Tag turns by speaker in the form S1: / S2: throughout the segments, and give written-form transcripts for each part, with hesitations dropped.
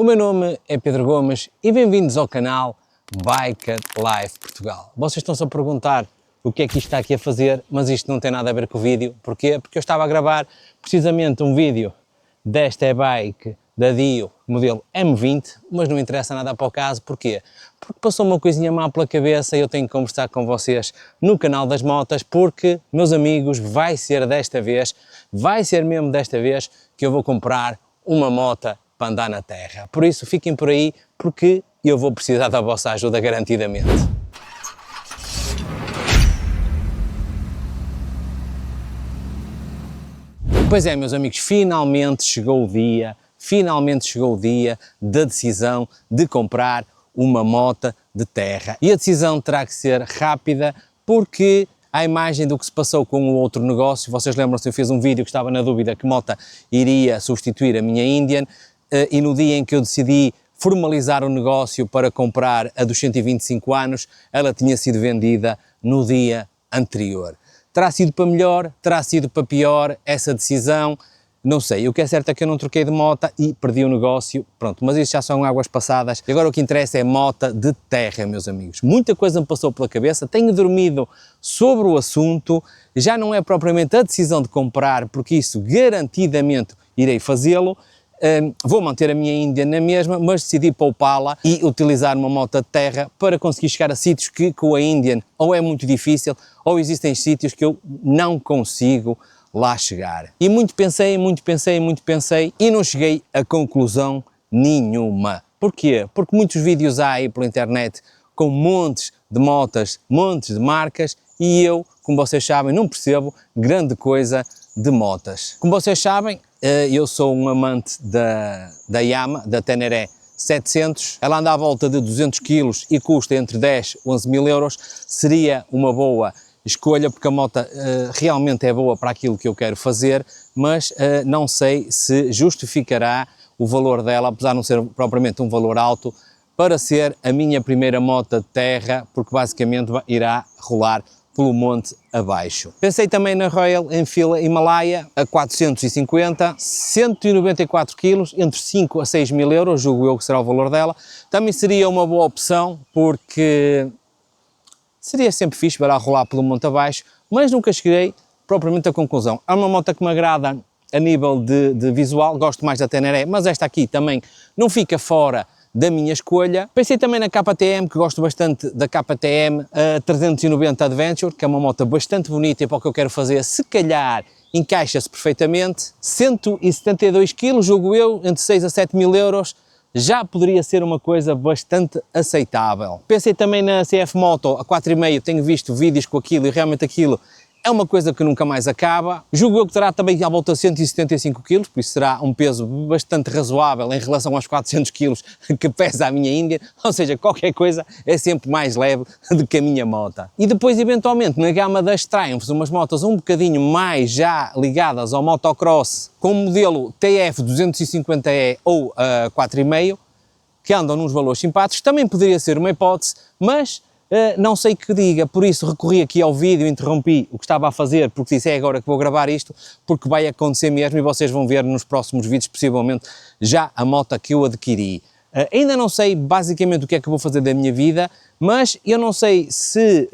S1: O meu nome é Pedro Gomes e bem-vindos ao canal Bike Life Portugal. Vocês estão-se a perguntar o que é que isto está aqui a fazer, mas isto não tem nada a ver com o vídeo. Porquê? Porque eu estava a gravar precisamente um vídeo desta e-bike da Dio, modelo M20, mas não interessa nada para o caso. Porquê? Porque passou uma coisinha má pela cabeça e eu tenho que conversar com vocês no canal das motas, porque, meus amigos, vai ser mesmo desta vez que eu vou comprar uma moto para andar na terra. Por isso, fiquem por aí, porque eu vou precisar da vossa ajuda garantidamente. Pois é, meus amigos, finalmente chegou o dia da decisão de comprar uma moto de terra. E a decisão terá que ser rápida, porque à imagem do que se passou com o outro negócio, vocês lembram-se, eu fiz um vídeo que estava na dúvida que moto iria substituir a minha Indian, e no dia em que eu decidi formalizar o negócio para comprar a dos 125 anos, ela tinha sido vendida no dia anterior. Terá sido para melhor, terá sido para pior essa decisão, não sei. O que é certo é que eu não troquei de moto e perdi o negócio, pronto, mas isso já são águas passadas. E agora o que interessa é moto de terra, meus amigos. Muita coisa me passou pela cabeça, tenho dormido sobre o assunto, já não é propriamente a decisão de comprar, porque isso garantidamente irei fazê-lo. Vou manter a minha Indian na mesma, mas decidi poupá-la e utilizar uma moto de terra para conseguir chegar a sítios que com a Indian ou é muito difícil, ou existem sítios que eu não consigo lá chegar. E muito pensei e não cheguei a conclusão nenhuma. Porquê? Porque muitos vídeos há aí pela internet com montes de motas, montes de marcas, e eu, como vocês sabem, não percebo grande coisa de motas. Como vocês sabem, eu sou um amante da Yamaha, da Tenere 700, ela anda à volta de 200 kg e custa entre 10 e 11 mil euros, seria uma boa escolha, porque a moto realmente é boa para aquilo que eu quero fazer, mas não sei se justificará o valor dela, apesar de não ser propriamente um valor alto, para ser a minha primeira moto de terra, porque basicamente irá rolar pelo monte abaixo. Pensei também na Royal Enfield Himalaya, a 450, 194 kg, entre 5 a 6 mil euros, julgo eu que será o valor dela. Também seria uma boa opção, porque seria sempre fixe para rolar pelo monte abaixo, mas nunca cheguei propriamente à conclusão. É uma moto que me agrada a nível de visual, gosto mais da Tenere, mas esta aqui também não fica fora da minha escolha. Pensei também na KTM, que gosto bastante da KTM 390 Adventure, que é uma moto bastante bonita e para o que eu quero fazer, se calhar encaixa-se perfeitamente. 172 kg, julgo eu, entre 6 a 7 mil euros, já poderia ser uma coisa bastante aceitável. Pensei também na CF Moto, a 4,5, tenho visto vídeos com aquilo e realmente aquilo é uma coisa que nunca mais acaba. Julgo eu que terá também à volta de 175 kg, por isso será um peso bastante razoável em relação aos 400 kg que pesa a minha Indian, ou seja, qualquer coisa é sempre mais leve do que a minha moto. E depois, eventualmente, na gama das Triumphs, umas motos um bocadinho mais já ligadas ao motocross, com o modelo TF 250E ou 4,5, que andam nos valores simpáticos, também poderia ser uma hipótese, mas não sei que diga, por isso recorri aqui ao vídeo, interrompi o que estava a fazer, porque disse é agora que vou gravar isto, porque vai acontecer mesmo e vocês vão ver nos próximos vídeos, possivelmente, já a moto que eu adquiri. Ainda não sei basicamente o que é que eu vou fazer da minha vida, mas eu não sei se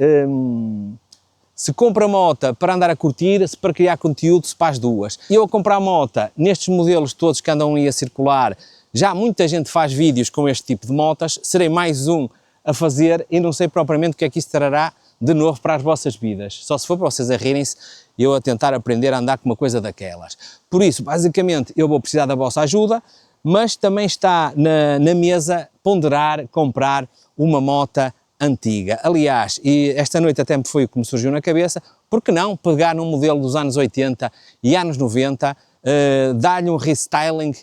S1: compro a moto para andar a curtir, se para criar conteúdo, se para as duas. Eu a comprar a moto, nestes modelos todos que andam aí a circular, já muita gente faz vídeos com este tipo de motas, serei mais um a fazer e não sei propriamente o que é que isso trará de novo para as vossas vidas. Só se for para vocês a rirem-se, eu a tentar aprender a andar com uma coisa daquelas. Por isso, basicamente, eu vou precisar da vossa ajuda, mas também está na mesa ponderar, comprar uma moto antiga. Aliás, e esta noite até foi o que me surgiu na cabeça, por que não pegar num modelo dos anos 80 e anos 90, dar-lhe um restyling,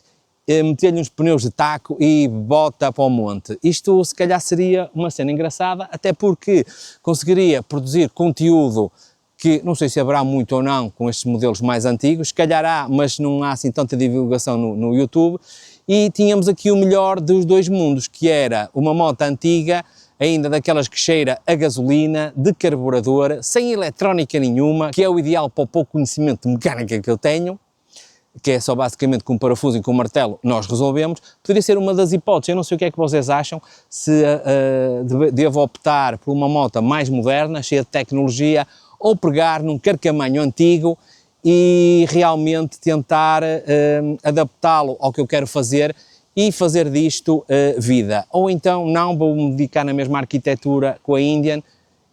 S1: meter-lhe uns pneus de taco e bota para o monte. Isto se calhar seria uma cena engraçada, até porque conseguiria produzir conteúdo que não sei se haverá muito ou não com estes modelos mais antigos, se calhar há, mas não há assim tanta divulgação no YouTube, e tínhamos aqui o melhor dos dois mundos, que era uma moto antiga, ainda daquelas que cheira a gasolina, de carburador, sem eletrónica nenhuma, que é o ideal para o pouco conhecimento de mecânica que eu tenho, que é só basicamente com um parafuso e com um martelo, nós resolvemos, poderia ser uma das hipóteses. Eu não sei o que é que vocês acham, se devo optar por uma moto mais moderna, cheia de tecnologia, ou pegar num carcamanho antigo e realmente tentar adaptá-lo ao que eu quero fazer e fazer disto vida. Ou então não, vou-me dedicar na mesma arquitetura com a Indian,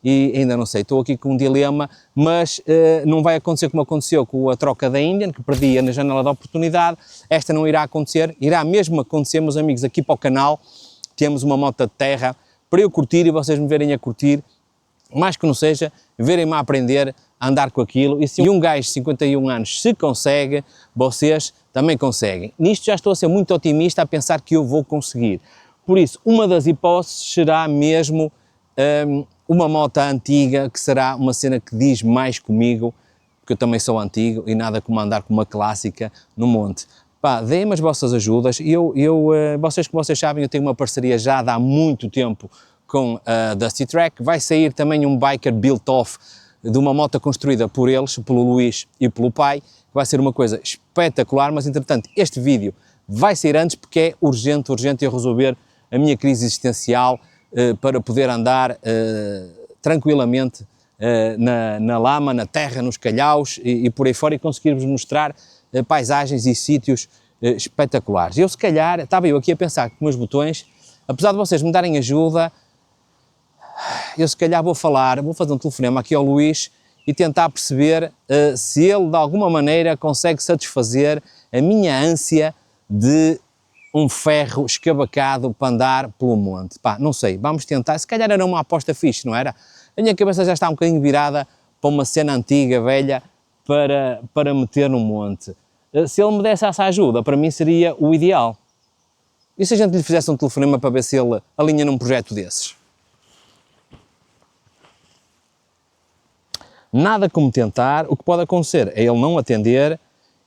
S1: e ainda não sei, estou aqui com um dilema, mas não vai acontecer como aconteceu com a troca da Indian, que perdia na janela da oportunidade. Esta não irá acontecer, irá mesmo acontecer, meus amigos, aqui para o canal temos uma moto de terra para eu curtir e vocês me verem a curtir, mais que não seja, verem-me a aprender a andar com aquilo. E se um gajo de 51 anos se consegue, vocês também conseguem. Nisto já estou a ser muito otimista, a pensar que eu vou conseguir. Por isso, uma das hipóteses será mesmo uma moto antiga, que será uma cena que diz mais comigo, porque eu também sou antigo e nada como andar com uma clássica no monte. Pá, deem-me as vossas ajudas. Vocês sabem, eu tenho uma parceria já há muito tempo com a Dusty Track. Vai sair também um biker built-off de uma moto construída por eles, pelo Luís e pelo pai, que vai ser uma coisa espetacular, mas entretanto este vídeo vai sair antes porque é urgente eu resolver a minha crise existencial para poder andar tranquilamente na lama, na terra, nos calhaus e por aí fora e conseguir-vos mostrar paisagens e sítios espetaculares. Eu se calhar, estava eu aqui a pensar com meus botões, apesar de vocês me darem ajuda, eu se calhar vou fazer um telefonema aqui ao Luís e tentar perceber se ele de alguma maneira consegue satisfazer a minha ânsia de um ferro escabacado para andar pelo monte. Pá, não sei, vamos tentar, se calhar era uma aposta fixe, não era? A minha cabeça já está um bocadinho virada para uma cena antiga, velha, para meter no monte. Se ele me desse essa ajuda, para mim seria o ideal. E se a gente lhe fizesse um telefonema para ver se ele alinha num projeto desses? Nada como tentar, o que pode acontecer é ele não atender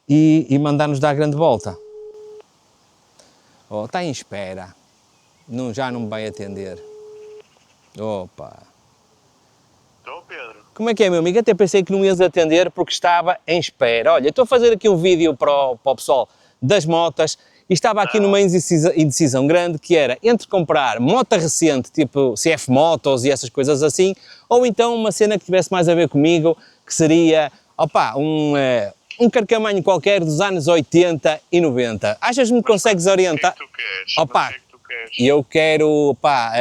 S1: e mandar-nos dar a grande volta. Oh, está em espera, já não me vai atender. Opa!
S2: Estou, Pedro.
S1: Como é que é, meu amigo? Até pensei que não ias atender porque estava em espera. Olha, estou a fazer aqui um vídeo para o pessoal das motas e estava aqui numa indecisão grande, que era entre comprar moto recente, tipo CF Motos e essas coisas assim, ou então uma cena que tivesse mais a ver comigo, que seria, opa, um carcamanho qualquer dos anos 80 e 90. Achas-me que consegues orientar?
S2: O que é que tu queres?
S1: Opa,
S2: O que é que tu queres?
S1: eu quero, pá,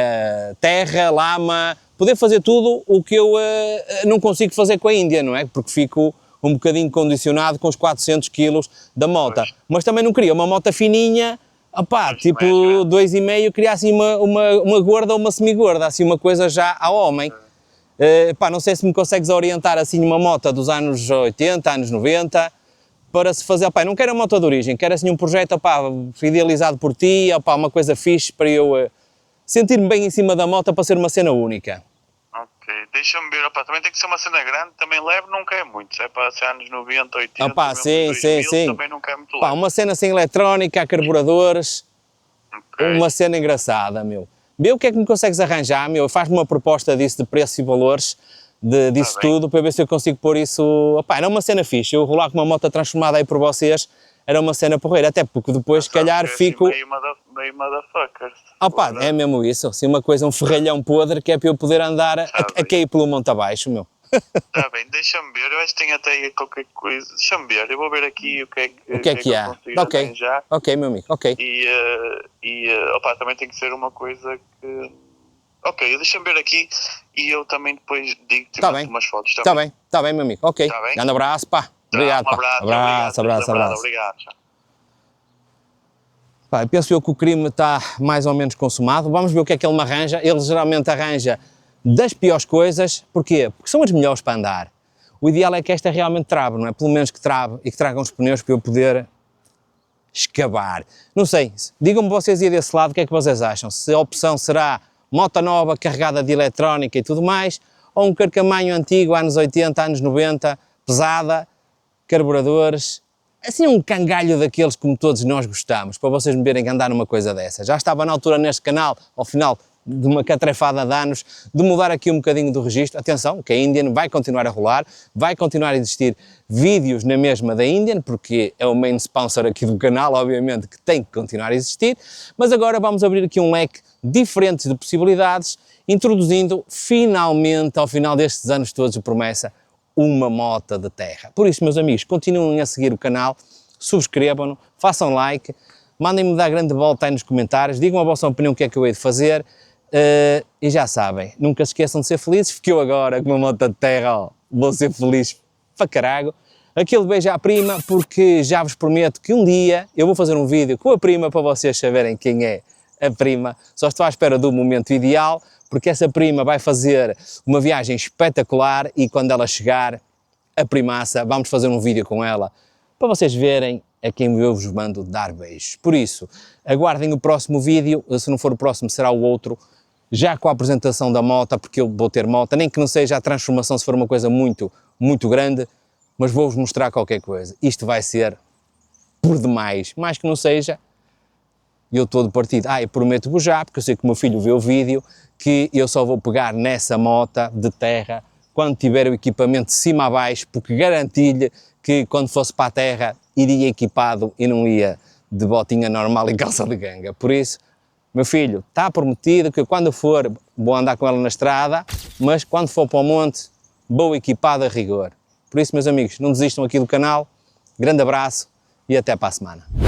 S1: terra, lama, poder fazer tudo o que eu não consigo fazer com a Índia, não é? Porque fico um bocadinho condicionado com os 400 kg da moto.
S2: Pois.
S1: Mas também não queria uma moto fininha, opá,
S2: Pois,
S1: tipo
S2: mais grande.
S1: 2,5, queria assim uma gorda ou uma semi-gorda, assim uma coisa já ao homem. Pá, não sei se me consegues orientar assim uma moto dos anos 80, anos 90, para se fazer, opá, não quero uma moto de origem, quero assim um projeto, opá, idealizado por ti, opá, uma coisa fixe para eu sentir-me bem em cima da moto para ser uma cena única.
S2: Ok, deixa-me ver. Opa, também tem que ser uma cena grande, também leve, não quer muito. Se é para ser anos 90, 80,
S1: Opá,
S2: mesmo
S1: sim,
S2: 2000,
S1: sim.
S2: também não quer muito
S1: Pá,
S2: leve.
S1: uma cena sem eletrónica, a carburadores,
S2: Ok.
S1: uma cena engraçada, meu. Vê o que é que me consegues arranjar, meu, faz-me uma proposta disso de preços e valores, disso
S2: Tá bem.
S1: tudo, para ver se eu consigo pôr isso. Opá, era uma cena fixe, eu rolar com uma moto transformada aí por vocês, era uma cena porreira, até porque depois, se calhar,
S2: Assim,
S1: fico...
S2: meio motherfuckers.
S1: Opá,
S2: Agora,
S1: é mesmo isso, assim, uma coisa, um ferralhão podre, que é para eu poder andar a
S2: bem.
S1: cair pelo monte abaixo, meu.
S2: Tá bem, deixa-me ver. Eu acho que tenho até aí qualquer coisa. Deixa-me ver. Eu vou ver aqui o que é que,
S1: O que é que há?
S2: eu consigo
S1: Ok,
S2: arranjar.
S1: ok, meu amigo, ok.
S2: Opa, também tem que ser uma coisa que. Ok, deixa-me ver aqui e eu também depois digo-te
S1: Tá
S2: mando
S1: bem.
S2: umas fotos.
S1: Tá bem, meu amigo, ok.
S2: Tá bem?
S1: Grande abraço, pá. Obrigado,
S2: Um
S1: pá.
S2: abraço,
S1: Abraço,
S2: obrigado.
S1: abraço, abraço.
S2: Obrigado. Tchau.
S1: Pá, penso eu que o crime está mais ou menos consumado. Vamos ver o que é que ele me arranja. Ele geralmente arranja das piores coisas. Porquê? Porque são as melhores para andar. O ideal é que esta realmente trabe, não é? Pelo menos que trabe e que traga uns pneus para eu poder escavar. Não sei, digam-me vocês aí desse lado o que é que vocês acham. Se a opção será moto nova, carregada de eletrónica e tudo mais, ou um carcamanho antigo, anos 80, anos 90, pesada, carburadores, assim um cangalho daqueles como todos nós gostamos, para vocês me verem andar numa coisa dessa. Já estava na altura neste canal, ao final de uma catrefada de anos, de mudar aqui um bocadinho do registro. Atenção, que a Indian vai continuar a rolar, vai continuar a existir vídeos na mesma da Indian, porque é o main sponsor aqui do canal, obviamente, que tem que continuar a existir, mas agora vamos abrir aqui um leque diferente de possibilidades, introduzindo finalmente, ao final destes anos todos de promessa, uma moto de terra. Por isso, meus amigos, continuem a seguir o canal, subscrevam-no, façam like, mandem-me dar grande volta aí nos comentários, digam a vossa opinião o que é que eu hei de fazer, e já sabem, nunca se esqueçam de ser felizes, porque eu agora com uma moto de terra, ó, vou ser feliz para carago. Aquele beijo à prima, porque já vos prometo que um dia eu vou fazer um vídeo com a prima para vocês saberem quem é a prima. Só estou à espera do momento ideal, porque essa prima vai fazer uma viagem espetacular e quando ela chegar, a primaça, vamos fazer um vídeo com ela para vocês verem a quem eu vos mando dar beijos. Por isso, aguardem o próximo vídeo, se não for o próximo será o outro, já com a apresentação da moto, porque eu vou ter moto, nem que não seja a transformação se for uma coisa muito, muito grande, mas vou-vos mostrar qualquer coisa. Isto vai ser por demais, mais que não seja, eu estou de partido. E prometo-vos já, porque eu sei que o meu filho vê o vídeo, que eu só vou pegar nessa moto de terra quando tiver o equipamento de cima a baixo, porque garanti-lhe que quando fosse para a terra iria equipado e não ia de botinha normal e calça de ganga. Por isso, meu filho, está prometido que quando for, vou andar com ela na estrada, mas quando for para o monte, vou equipado a rigor. Por isso, meus amigos, não desistam aqui do canal, grande abraço e até para a semana.